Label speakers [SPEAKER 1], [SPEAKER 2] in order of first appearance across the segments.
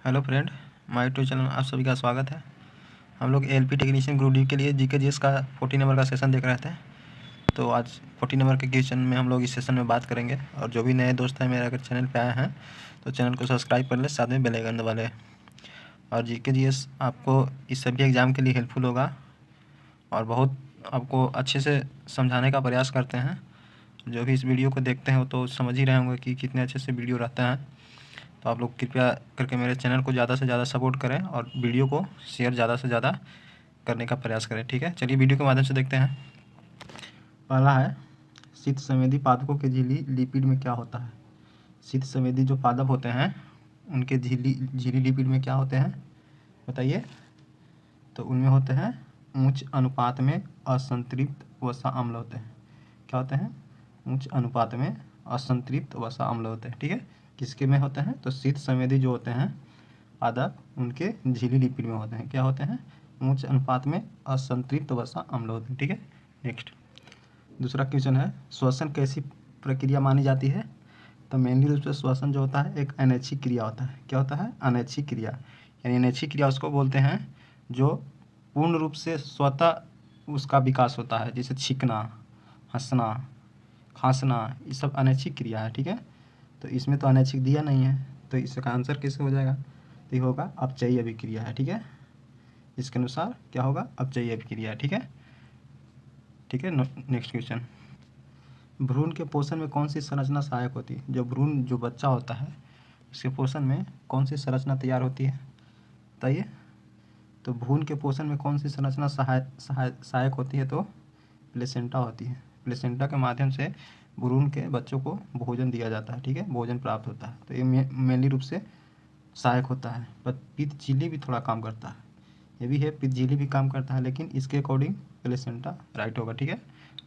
[SPEAKER 1] Hello friend, my YouTube channel में आप सभी का स्वागत है। हम लोग एलपी टेक्नीशियन ग्रुप डी के लिए जीके जीएस का 40 नंबर का सेशन देख रहे थे। तो आज 40 नंबर के क्वेश्चन में हम लोग इस सेशन में बात करेंगे। और जो भी नए दोस्त हैं मेरे अगर चैनल पे आए हैं तो चैनल को सब्सक्राइब कर ले, साथ में बेल आइकन दबा ले। और जीके जीएस आपको इस सभी एग्ज़ाम के लिए हेल्पफुल होगा और बहुत आपको अच्छे से समझाने का प्रयास करते हैं। जो भी इस वीडियो को देखते हैं वो तो समझ ही रहे होंगे कि कितने अच्छे से वीडियो रहते हैं। तो आप लोग कृपया करके मेरे चैनल को ज़्यादा से ज़्यादा सपोर्ट करें और वीडियो को शेयर ज़्यादा से ज़्यादा करने का प्रयास करें। ठीक है, चलिए वीडियो के माध्यम से देखते हैं। पहला है, शीत संवेदी पादपों के झिल्ली लिपिड में क्या होता है। शीत संवेदी जो पादप होते हैं उनके झिल्ली लिपिड में क्या होते हैं बताइए। तो उनमें होते हैं उच्च अनुपात में असंतृप्त वसा अम्ल होते हैं। क्या होते हैं? उच्च अनुपात में असंतृप्त वसा अम्ल होते हैं। ठीक है, किसके में होते हैं? तो शीत संवेदी जो होते हैं पादप उनके झिल्ली लिपिड में होते हैं। क्या होते हैं? उच्च अनुपात में असंतृप्त वसा अम्ल होते हैं। ठीक है, नेक्स्ट दूसरा क्वेश्चन है, श्वसन कैसी प्रक्रिया मानी जाती है। तो मेनली रूप से श्वसन जो होता है एक अनैच्छिक क्रिया होता है। क्या होता है? अनैच्छिक क्रिया, यानी अनैच्छिक क्रिया उसको बोलते हैं जो पूर्ण रूप से स्वतः उसका विकास होता है, जैसे छींकना, हंसना, खांसना, ये सब अनैच्छिक क्रिया है। ठीक है, तो इसमें तो अनैच्छिक दिया नहीं है, तो इसका आंसर कैसे हो जाएगा? तो ये होगा अपचयी अभिक्रिया है। ठीक है, इसके अनुसार क्या होगा? अपचयी अभिक्रिया। ठीक है, ठीक है। नेक्स्ट क्वेश्चन, भ्रूण के पोषण में कौन सी संरचना सहायक होती है। जो भ्रूण जो बच्चा होता है उसके पोषण में कौन सी संरचना तैयार होती है बताइए। तो भ्रूण के पोषण में कौन सी संरचना सहायक होती है? तो प्लेसेंटा होती है। प्लेसेंटा के माध्यम से भ्रूण के बच्चों को भोजन दिया जाता है। ठीक है, भोजन प्राप्त होता है। तो ये मेनली रूप से सहायक होता है। पर पित्त झिल्ली भी थोड़ा काम करता है, ये भी है, पित्त झिल्ली भी काम करता है, लेकिन इसके अकॉर्डिंग प्लेसेंटा राइट होगा। ठीक है,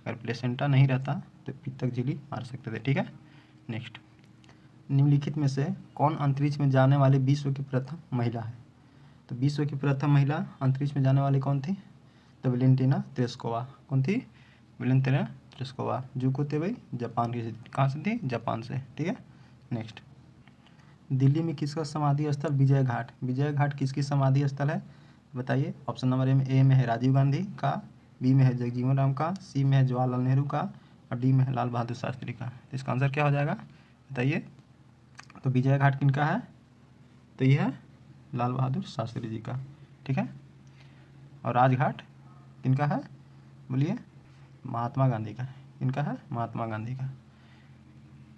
[SPEAKER 1] अगर प्लेसेंटा नहीं रहता तो पित्तक झिल्ली मार सकते थे। ठीक है, नेक्स्ट, निम्नलिखित में से कौन अंतरिक्ष में जाने वाली विश्व की प्रथम महिला है। तो विश्व की प्रथम महिला अंतरिक्ष में जाने वाली कौन थी? तो वेलेंटिना तेरेस्कोवा। कौन थी? Valentina Tereshkova. Junko Tabei Japan की, कहाँ से थी? जापान से। ठीक है, नेक्स्ट, दिल्ली में किसका समाधि स्थल विजय घाट। विजय घाट किसकी समाधि स्थल है बताइए। ऑप्शन नंबर ए में है राजीव गांधी का, बी में है जगजीवन राम का, सी में है जवाहरलाल नेहरू का और डी में है लाल बहादुर शास्त्री का। तो इसका आंसर क्या हो जाएगा बताइए। तो विजय घाट किनका है? तो यह है लाल बहादुर शास्त्री जी का। ठीक है, और राजघाट किनका है बोलिए? महात्मा गांधी का। किनका है? महात्मा गांधी का।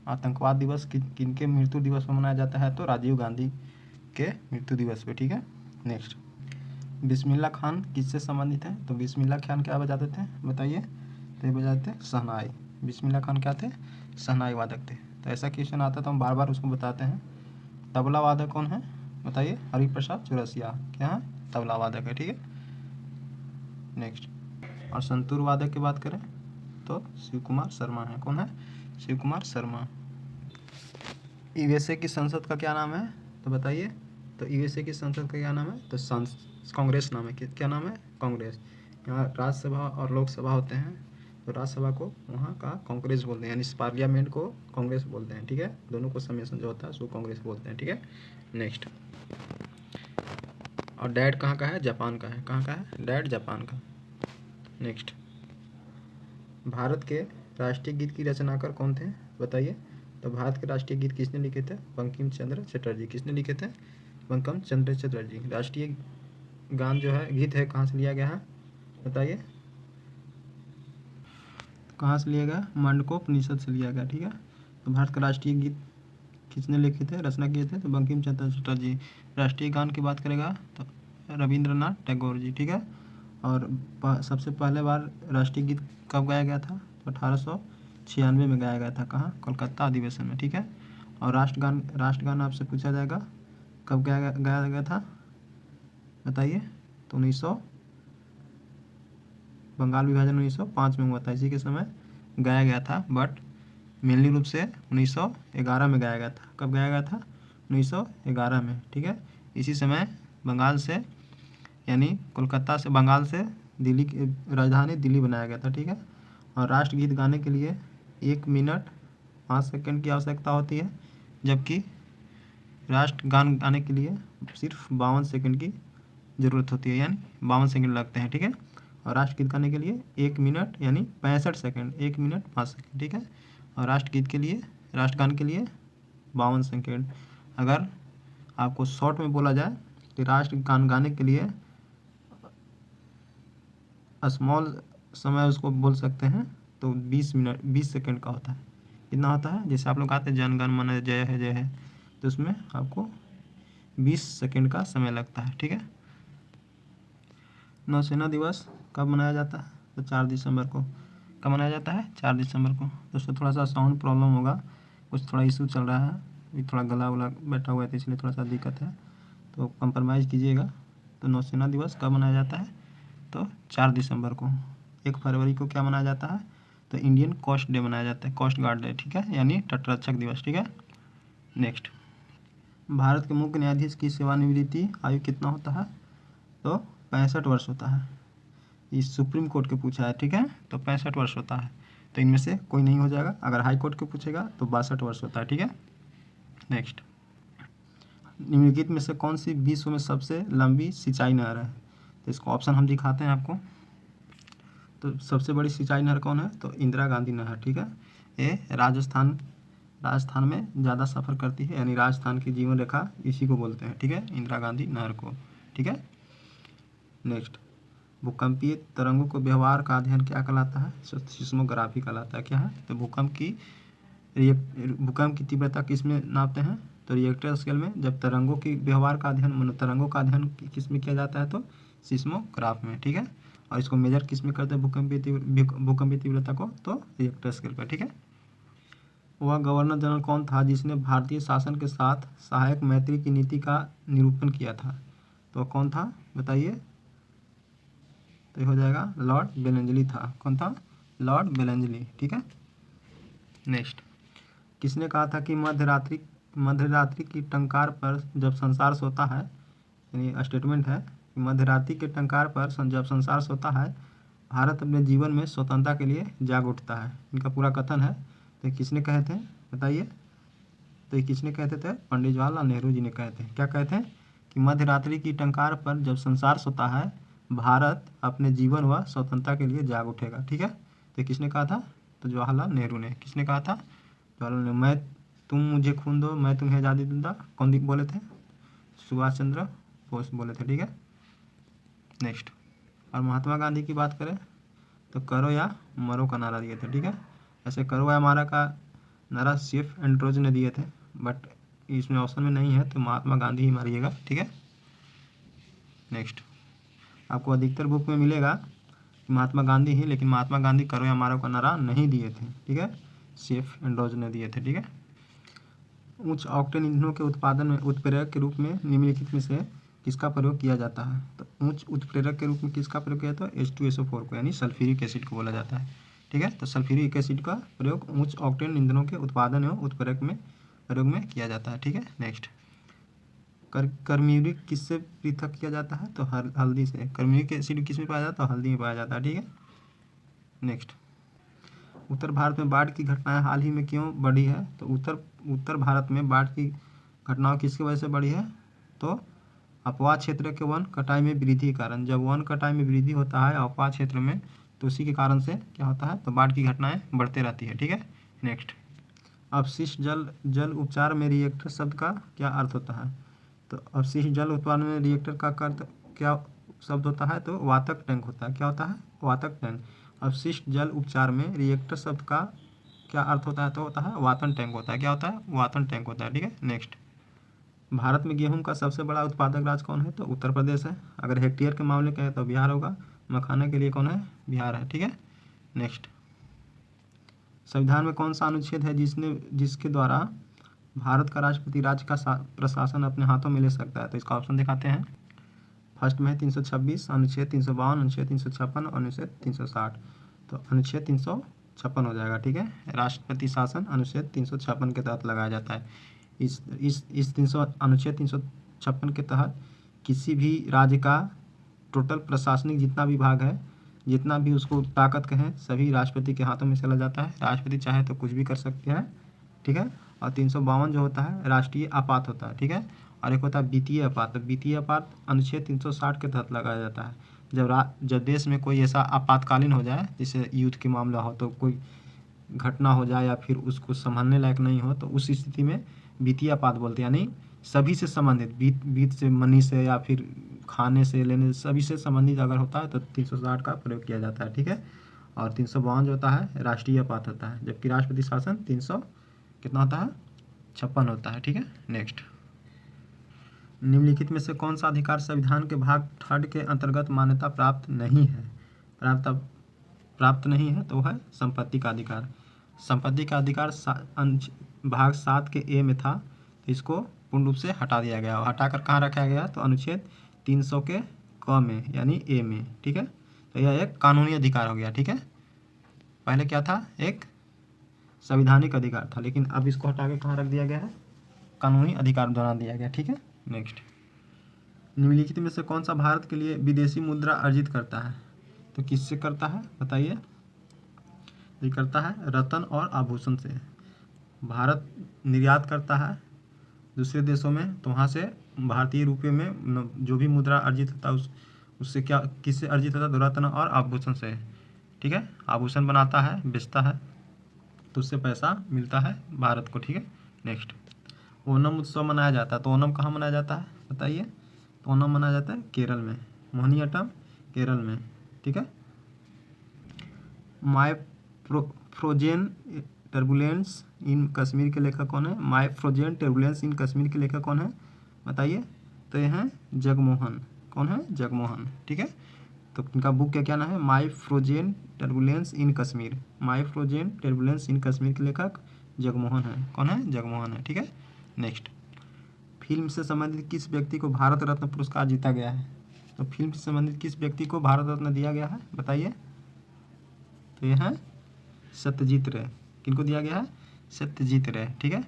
[SPEAKER 1] आतंकवाद दिवस किनके मृत्यु दिवस पर मनाया जाता है? तो राजीव गांधी के मृत्यु दिवस पे। ठीक है, नेक्स्ट, बिस्मिल्लाह खान किससे संबंधित है। तो बिस्मिल्लाह खान क्या बजाते थे बताइए। तो ये बजाते थे शहनाई। बिस्मिल्लाह खान क्या थे? शहनाई वादक थे। तो ऐसा क्वेश्चन आता तो हम बार बार उसको बताते हैं। तबला वादक कौन है बताइए? हरिप्रसाद चौरसिया। क्या है? तबला वादक है। ठीक है, नेक्स्ट, और संतूर वादक की बात करें तो शिव कुमार शर्मा है। कौन है? शिव कुमार शर्मा। यूएसए की संसद का क्या नाम है तो बताइए। तो यूएसए की संसद का क्या नाम है? तो कांग्रेस नाम है। क्या नाम है? कांग्रेस। यहाँ राज्यसभा और लोकसभा होते हैं, तो राज्यसभा को वहाँ का कांग्रेस बोलते हैं, यानी इस पार्लियामेंट को कांग्रेस बोलते हैं। ठीक है, दोनों को समेसन जो होता है उसको कांग्रेस बोलते हैं। ठीक है, नेक्स्ट, और डैड कहाँ का है? जापान का है। कहाँ का है? डैड जापान का। नेक्स्ट, भारत के राष्ट्रीय गीत की रचनाकार कौन थे बताइए। तो भारत के राष्ट्रीय गीत किसने लिखे थे? बंकिम चंद्र चटर्जी। किसने लिखे थे? बंकिम चंद्र चटर्जी। राष्ट्रीय गान जो है, गीत है, कहाँ से लिया गया है बताइए। कहाँ से लिया गया? मंडकोपनिषद से लिया गया। ठीक है, तो भारत का राष्ट्रीय गीत किसने लिखे थे, रचना किए थे? तो बंकिम चंद्र चटर्जी। राष्ट्रीय गान की बात करेगा तो रविंद्रनाथ टैगोर जी। ठीक है, और सबसे पहले बार राष्ट्रीय गीत कब गाया गया था? तो 1896 में गाया गया था। कहाँ? कोलकाता अधिवेशन में। ठीक है, और राष्ट्रगान आपसे पूछा जाएगा कब गाया गया था बताइए। तो 1900, बंगाल विभाजन 1905 में हुआ था, इसी के समय गाया गया था, बट मेनली रूप से 1911 में गाया गया था। कब गाया गया था? 1911 में। ठीक है, इसी समय बंगाल से, यानी कोलकाता से, बंगाल से दिल्ली की राजधानी दिल्ली बनाया गया था। ठीक है, और राष्ट्रगीत गाने के लिए 1 मिनट 5 सेकंड की आवश्यकता होती है, जबकि राष्ट्रगान गाने के लिए सिर्फ 52 सेकंड की ज़रूरत होती है, यानी 52 सेकंड लगते हैं, ठीक है। और राष्ट्रगीत गाने के लिए 1 मिनट यानी 65 सेकंड, 1 मिनट 5 सेकंड, ठीक है। और राष्ट्रगीत के लिए, राष्ट्रगान के लिए 52 सेकंड। अगर आपको शॉर्ट में बोला जाए तो राष्ट्रगान गाने के लिए स्मॉल समय उसको बोल सकते हैं तो 20 मिनट 20 सेकंड का होता है। कितना होता है? जैसे आप लोग गाते हैं जन गण मन जय है, तो उसमें आपको 20 सेकंड का समय लगता है, ठीक है। नौसेना दिवस कब मनाया जाता है? तो 4 दिसंबर को। कब मनाया जाता है? 4 दिसंबर को। दोस्तों थोड़ा सा साउंड प्रॉब्लम होगा, कुछ थोड़ा इशू चल रहा है, अभी थोड़ा गला वला बैठा हुआ है तो इसलिए थोड़ा सा दिक्कत है, तो कंप्रोमाइज़ कीजिएगा। तो नौसेना दिवस कब मनाया जाता है? तो 4 दिसंबर को। 1 फरवरी को क्या मनाया जाता है? तो इंडियन कोस्ट डे मनाया जाता है, कोस्ट गार्ड डे, ठीक है, यानी तटरक्षक दिवस, ठीक है। नेक्स्ट, भारत के मुख्य न्यायाधीश की सेवानिवृत्ति आयु कितना होता है? तो 65 वर्ष होता है। इस सुप्रीम कोर्ट के पूछा है, ठीक है, तो 65 वर्ष होता है। तो इनमें से कोई नहीं हो जाएगा। अगर हाई कोर्ट के पूछेगा तो 62 वर्ष होता है, ठीक है। नेक्स्ट, निम्नलिखित में से कौन सी विश्व में सबसे लंबी सिंचाई नहर है? तो इसको ऑप्शन हम दिखाते हैं आपको। तो सबसे बड़ी सिंचाई नहर कौन है? तो इंदिरा गांधी नहर, ठीक है। ये राजस्थान में ज़्यादा सफ़र करती है, यानी राजस्थान की जीवन रेखा इसी को बोलते हैं, ठीक है, इंदिरा गांधी नहर को, ठीक है। नेक्स्ट, भूकंपीय तरंगों को व्यवहार का अध्ययन क्या कहलाता है? सिस्मोग्राफी कहलाता है। क्या है? तो भूकंप की तीव्रता किस में नापते हैं? तो रिएक्टर स्केल में। जब तरंगों की व्यवहार का अध्ययन, तरंगों का अध्ययन किस में किया जाता है? तो सिस्मोग्राफ में, ठीक है। और इसको मेजर किस में करते हैं भूकंपीय तीव्रता को? तो रिएक्टर स्केल पर, ठीक है। वह गवर्नर जनरल कौन था जिसने भारतीय शासन के साथ सहायक मैत्री की नीति का निरूपण किया था? तो कौन था बताइए? तो हो जाएगा लॉर्ड बेलेंजली था। कौन था? लॉर्ड बेलेंजली, ठीक है। नेक्स्ट, किसने कहा था कि मध्यरात्रि की टंकार पर जब संसार सोता है, यानी स्टेटमेंट है कि मध्यरात्रि के टंकार पर जब संसार सोता है भारत अपने जीवन में स्वतंत्रता के लिए जाग उठता है। इनका पूरा कथन है। तो किसने कहे थे बताइए? तो ये किसने कहते थे? पंडित जवाहरलाल नेहरू जी ने कहे थे। क्या कहते हैं? कि मध्यरात्रि की टंकार पर जब संसार सोता है भारत अपने जीवन व स्वतंत्रता के लिए जाग उठेगा, ठीक है। तो किसने कहा था? तो जवाहरलाल नेहरू ने। किसने कहा था? जवाहरलाल नेहरू। तुम मुझे खून दो मैं तुम्हें आज़ादी दूंगा, कौन बोले थे? सुभाष चंद्र बोस बोले थे, ठीक है। नेक्स्ट, और महात्मा गांधी की बात करें तो करो या मरो का नारा दिए थे, ठीक है। ऐसे करो या मारा का नारा सिर्फ एंड्रोज ने दिए थे, बट इसमें ऑप्शन में नहीं है, तो महात्मा गांधी ही मारिएगा, ठीक है। नेक्स्ट, आपको अधिकतर बुक में मिलेगा महात्मा गांधी ही, लेकिन महात्मा गांधी करो या मारो का नारा नहीं दिए थे, ठीक है, सिर्फ एंड्रोज ने दिए थे, ठीक है। उच्च ऑक्टेन ईंधनों के उत्पादन में उत्प्रेरक के रूप में निम्नलिखित में से किसका प्रयोग किया जाता है? तो उच्च उत्प्रेरक के रूप में किसका प्रयोग किया जाता है? H2SO4 को, यानी सल्फ्यूरिक एसिड को बोला जाता है, ठीक है। तो सल्फ्यूरिक एसिड का प्रयोग उच्च ऑक्टेन ईंधनों के उत्पादन एवं उत्प्रेरक में प्रयोग में किया जाता है, ठीक है। नेक्स्ट, कर्म्यूरिक किससे पृथक किया जाता है? तो हल्दी से। कर्म्यूरिक एसिड किस में पाया जाता है? तो हल्दी में पाया जाता है, ठीक है। नेक्स्ट, उत्तर भारत में बाढ़ की घटनाएं हाल ही में क्यों बढ़ी है? तो उत्तर भारत में बाढ़ की घटनाओं किसकी वजह से बढ़ी है? तो अपवाह क्षेत्र के वन कटाई में वृद्धि के कारण। जब वन कटाई में वृद्धि होता है अपवाह क्षेत्र में, तो उसी के कारण से क्या होता है? तो बाढ़ की घटनाएं बढ़ते रहती है, ठीक है। नेक्स्ट, अपशिष्ट जल उपचार में रिएक्टर शब्द का क्या अर्थ होता है? तो अपशिष्ट जल उत्पादन में रिएक्टर का अर्थ क्या शब्द होता है? तो वातक टैंक होता है। क्या होता है? वातक टैंक। अपशिष्ट जल उपचार में रिएक्टर शब्द का क्या अर्थ होता है? तो होता है वातन टैंक होता है। क्या होता है? वातन टैंक होता है, ठीक है। नेक्स्ट, भारत में गेहूं का सबसे बड़ा उत्पादक राज्य कौन है? तो उत्तर प्रदेश है। अगर हेक्टेयर के मामले कहें तो बिहार होगा। मखाने के लिए कौन है? बिहार है, ठीक है। नेक्स्ट, संविधान में कौन सा अनुच्छेद है जिसके द्वारा भारत का राष्ट्रपति राज्य का प्रशासन अपने हाथों में ले सकता है? तो इसका ऑप्शन दिखाते हैं। फर्स्ट में है 326, अनुच्छेद 352, अनुच्छेद 356 और अनुच्छेद 360। तो अनुच्छेद 356 हो जाएगा, ठीक है। राष्ट्रपति शासन अनुच्छेद 356 के तहत लगाया जाता है। अनुच्छेद 356 के तहत किसी भी राज्य का टोटल प्रशासनिक जितना विभाग है, जितना भी उसको ताकत कहें, सभी राष्ट्रपति के हाथों में चला जाता है। राष्ट्रपति चाहे तो कुछ भी कर सकते हैं, ठीक है। और 352 जो होता है राष्ट्रीय आपात होता है, ठीक है। और एक होता है वित्तीय आपात। तो वित्तीय आपात अनुच्छेद 360 के तहत लगाया जाता है। जब देश में कोई ऐसा आपातकालीन हो जाए, जैसे युद्ध के मामला हो, तो कोई घटना हो जाए या फिर उसको संभालने लायक नहीं हो, तो उस स्थिति में वित्तीय आपात बोलते हैं। यानी सभी से संबंधित, वित्त से, मनी से या फिर खाने से, लेने से, सभी से संबंधित अगर होता है तो 360 का प्रयोग किया जाता है, ठीक है। और 352 जो होता है राष्ट्रीय आपात होता है, जबकि राष्ट्रपति शासन 300 कितना होता है 56 होता है, ठीक है। नेक्स्ट, निम्नलिखित में से कौन सा अधिकार संविधान के भाग 3 के अंतर्गत मान्यता प्राप्त नहीं है? प्राप्त नहीं है तो है संपत्ति का अधिकार। संपत्ति का अधिकार भाग 7 के ए में था, तो इसको पूर्ण रूप से हटा दिया गया। और हटाकर कहाँ रखा गया? तो अनुच्छेद 300 के क में, यानी ए में, ठीक है। तो यह एक कानूनी अधिकार हो गया, ठीक है। पहले क्या था? एक संवैधानिक अधिकार था, लेकिन अब इसको हटा के कहाँ रख दिया गया है? कानूनी अधिकार बना दिया गया, ठीक है। नेक्स्ट, निम्नलिखित में से कौन सा भारत के लिए विदेशी मुद्रा अर्जित करता है? तो किससे करता है बताइए? ये करता है रत्न और आभूषण से। भारत निर्यात करता है दूसरे देशों में, तो वहाँ से भारतीय रुपये में जो भी मुद्रा अर्जित होता है उससे क्या, किससे अर्जित होता है? तो रत्न और आभूषण से, ठीक है। आभूषण बनाता है, बेचता है, तो उससे पैसा मिलता है भारत को, ठीक है। नेक्स्ट, ओणम उत्सव मनाया जाता है। तो ओणम कहाँ मनाया जाता है बताइए? तो ओणम मनाया जाता है केरल में, मोहिनीअट्टम केरल में, ठीक है। माय फ्रोजेन टर्बुलेंस इन कश्मीर के लेखक कौन है? माय फ्रोजेन टर्बुलेंस इन कश्मीर के लेखक कौन है बताइए? तो ये हैं जगमोहन। कौन है? जगमोहन, ठीक है। तो इनका बुक क्या नाम है? My frozen turbulence in Kashmir. My frozen turbulence इन कश्मीर के लेखक जगमोहन है। कौन है? जगमोहन है, ठीक है। नेक्स्ट, फिल्म से संबंधित किस व्यक्ति को भारत रत्न पुरस्कार जीता गया है? तो फिल्म से संबंधित किस व्यक्ति को भारत रत्न दिया गया है बताइए? तो यह है सत्यजीत रे। किनको दिया गया है? सत्यजीत रे, ठीक है।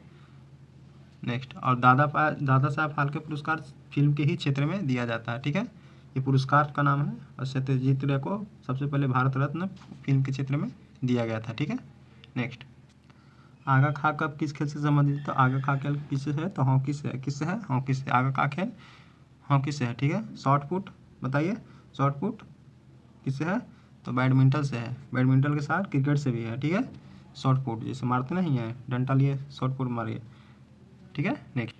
[SPEAKER 1] नेक्स्ट, और दादा साहब फाल्के पुरस्कार फिल्म के ही क्षेत्र में दिया जाता है, ठीक है। ये पुरस्कार का नाम है, और सत्यजीत रे को सबसे पहले भारत रत्न फिल्म के क्षेत्र में दिया गया था, ठीक है। नेक्स्ट, आगा खा कब किस खेल से संबंधित? तो आगा खा खेल किससे है? तो हॉकी से। किससे है? हॉकी से। आगा खा खेल हॉकी से है, ठीक है। शॉर्ट पुट बताइए? शॉर्ट पुट किससे है? तो बैडमिंटन से है। बैडमिंटन के साथ क्रिकेट से भी है, ठीक है। शॉर्ट पुट जैसे मारते नहीं है, डंडा लिए शॉर्ट पुट मारिए, ठीक है। नेक्स्ट,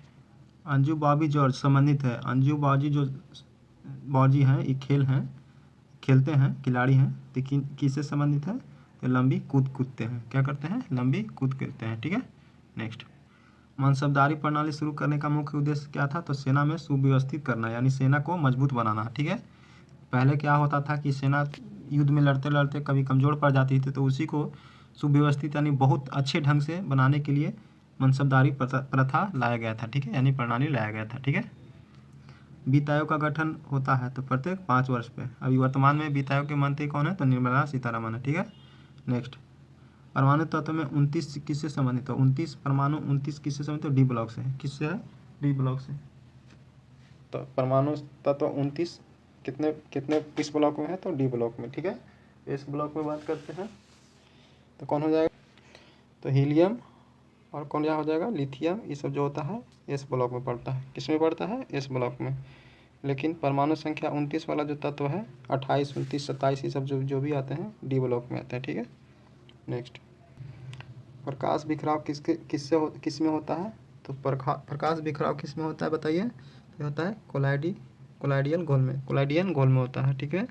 [SPEAKER 1] अंजू बॉबी जॉर्ज संबंधित है। अंजू बाजी जो बॉजी हैं, ये खेलते हैं, खिलाड़ी हैं, तो किससे संबंधित है? तो लंबी कूदते हैं। क्या करते हैं? लंबी कूद करते हैं, ठीक है। नेक्स्ट, मनसबदारी प्रणाली शुरू करने का मुख्य उद्देश्य क्या था? तो सेना में सुव्यवस्थित करना, यानी सेना को मजबूत बनाना, ठीक है। पहले क्या होता था कि सेना युद्ध में लड़ते लड़ते कभी कमज़ोर पड़ जाती थी, तो उसी को सुव्यवस्थित यानी बहुत अच्छे ढंग से बनाने के लिए मनसबदारी प्रथा लाया गया था, ठीक है, यानी प्रणाली लाया गया था, ठीक है। वित्त आयोग का गठन होता है तो प्रत्येक 5 वर्ष पे। अभी वर्तमान में वित्त आयोग के मंत्री कौन है? तो निर्मला सीतारमण है, ठीक है। नेक्स्ट, परमाणु तत्व में 29 किससे संबंधित है? 29 परमाणु 29 किससे संबंधित है? डी ब्लॉक से। किससे है? डी ब्लॉक से। तो परमाणु तत्व 29 कितने किस ब्लॉक में है? तो डी ब्लॉक में, ठीक है। इस ब्लॉक में बात करते हैं तो कौन हो जाएगा? तो हीलियम, और कौन क्या हो जाएगा? लिथियम। ये सब जो होता है एस ब्लॉक में पड़ता है। किस में पड़ता है? एस ब्लॉक में। लेकिन परमाणु संख्या 29 वाला जो तत्व है 28, 29, 27 ये सब जो भी आते हैं डी ब्लॉक में आते हैं, ठीक है। नेक्स्ट, प्रकाश बिखराव किस में होता है? तो प्रकाश बिखराव किस में होता है बताइए? तो होता है कोलाइडियन घोल में होता है, ठीक है।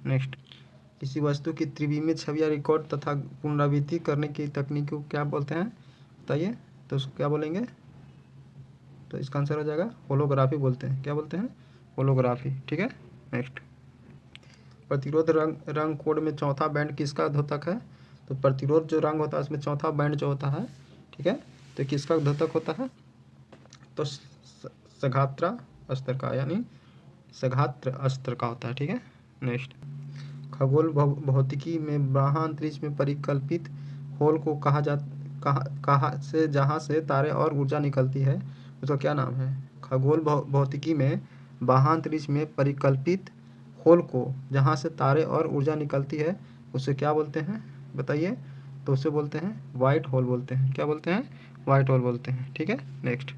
[SPEAKER 1] नेक्स्ट, किसी वस्तु की त्रिविमीय छवि या रिकॉर्ड तथा पुनरावृत्ति करने की तकनीक को क्या बोलते हैं बताइए? तो उसको क्या बोलेंगे? तो इसका आंसर हो जाएगा होलोग्राफी बोलते हैं। क्या बोलते हैं? होलोग्राफी, ठीक है। नेक्स्ट, प्रतिरोध रंग कोड में चौथा बैंड किसका द्योतक है? तो प्रतिरोध जो रंग होता है उसमें चौथा बैंड जो होता है, ठीक है, तो किसका द्योतक होता है? तो सघात्र अस्त्र का, यानी सघात्र अस्त्र का होता है, ठीक है। नेक्स्ट, खगोल भौतिकी में बाह्य अंतरिक्ष में परिकल्पित होल को कहा से जहाँ से तारे और ऊर्जा निकलती है उसका क्या नाम है? खगोल भौतिकी में बाह्य अंतरिक्ष में परिकल्पित होल को जहाँ से तारे और ऊर्जा निकलती है उसे क्या बोलते हैं बताइए? तो उसे बोलते हैं वाइट होल बोलते हैं। क्या बोलते हैं? वाइट होल बोलते हैं, ठीक है। नेक्स्ट,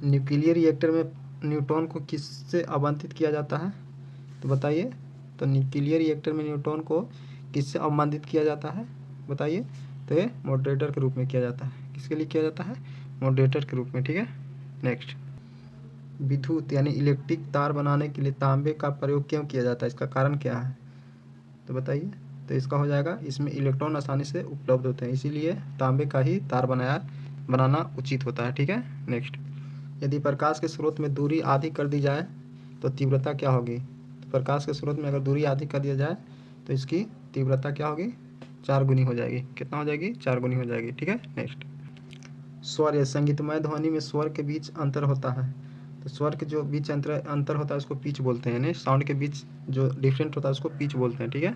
[SPEAKER 1] न्यूक्लियर रिएक्टर में न्यूट्रॉन को किससे आवंटित किया जाता है, तो बताइए। तो न्यूक्लियर रिएक्टर में न्यूट्रॉन को किससे अवमानित किया जाता है, बताइए। तो ये मॉडरेटर के रूप में किया जाता है। किसके लिए किया जाता है, मॉडरेटर के रूप में, ठीक है। नेक्स्ट, विद्युत यानी इलेक्ट्रिक तार बनाने के लिए तांबे का प्रयोग क्यों किया जाता है, इसका कारण क्या है, तो बताइए। तो इसका हो जाएगा, इसमें इलेक्ट्रॉन आसानी से उपलब्ध होते हैं, इसीलिए तांबे का ही तार बनाना उचित होता है, ठीक है। नेक्स्ट, यदि प्रकाश के स्रोत में दूरी आधी कर दी जाए तो तीव्रता क्या होगी, तो प्रकाश के स्रोत में अगर दूरी आधी कर दिया जाए तो इसकी तीव्रता क्या होगी, 4 गुनी हो जाएगी। कितना हो जाएगी, 4 गुनी हो जाएगी, ठीक है। नेक्स्ट, स्वर या संगीतमय ध्वनि में स्वर के बीच अंतर होता है, तो स्वर के जो बीच अंतर होता है उसको पिच बोलते हैं, यानी साउंड के बीच जो डिफरेंट होता है उसको पिच बोलते हैं, ठीक है।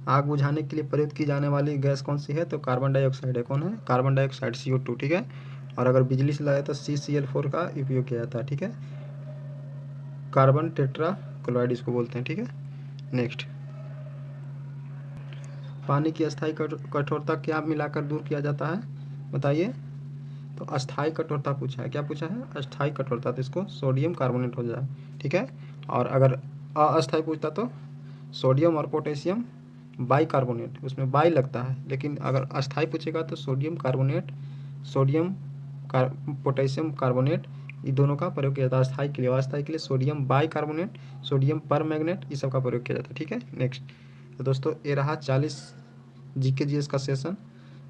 [SPEAKER 1] आग बुझाने के लिए प्रयोग की जाने वाली गैस कौन सी है, तो कार्बन डाइऑक्साइड है। कौन है, कार्बन डाइऑक्साइड, CO2, ठीक है। और अगर बिजली से लगाए तो CCl4 का उपयोग किया जाता है, ठीक है। कार्बन टेट्रा क्लोराइड इसको बोलते हैं, ठीक है। नेक्स्ट, पानी की अस्थायी कठोरता क्या मिलाकर दूर किया जाता है, बताइए। तो अस्थायी कठोरता पूछा है, क्या पूछा है, अस्थायी कठोरता, तो इसको सोडियम कार्बोनेट हो जाए, ठीक है। और अगर अस्थायी पूछता तो सोडियम और पोटेशियम बाइकार्बोनेट, उसमें बाई लगता है, लेकिन अगर अस्थायी पूछेगा तो सोडियम कार्बोनेट, पोटेशियम कार्बोनेट, ये दोनों का प्रयोग किया जाता है अस्थायी के लिए। अस्थायी के लिए सोडियम बाइकार्बोनेट, सोडियम परमैंगनेट, ये सब का प्रयोग किया जाता है, ठीक है। नेक्स्ट, तो दोस्तों ये रहा 40 GK का सेशन।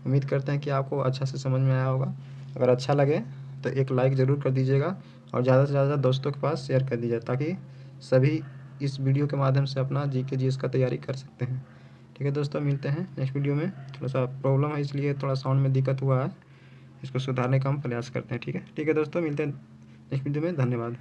[SPEAKER 1] उम्मीद करते हैं कि आपको अच्छा से समझ में आया होगा। अगर अच्छा लगे तो एक लाइक ज़रूर कर दीजिएगा और ज़्यादा से ज़्यादा दोस्तों के पास शेयर कर दीजिए, ताकि सभी इस वीडियो के माध्यम से अपना GK का तैयारी कर सकते हैं, ठीक है। दोस्तों मिलते हैं नेक्स्ट वीडियो में। थोड़ा सा प्रॉब्लम है इसलिए थोड़ा साउंड में दिक्कत हुआ है, इसको सुधारने का हम प्रयास करते हैं, ठीक है। ठीक है दोस्तों, मिलते हैं नेक्स्ट वीडियो में, धन्यवाद।